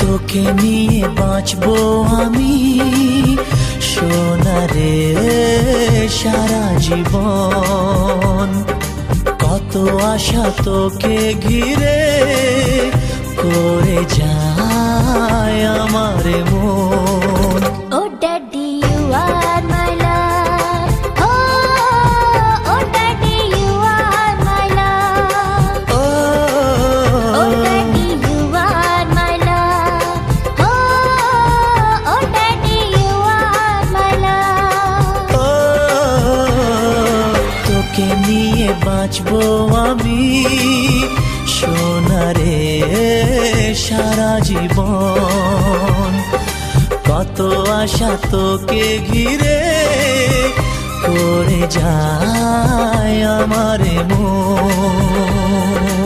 তোকে নিয়ে বাঁচবো আমি সোনারে সারা জীবন। কত আশা তোকে ঘিরে করে যায় আমার মন। Oh daddy, you are my love. Oh daddy, you are my love. Oh daddy, you are my love. Oh daddy, you are my love. তোকে নিয়ে বাঁচবো আমি সোনারে সারা জীবন। কত আশা তোকে ঘিরে করে যায় আমার মন।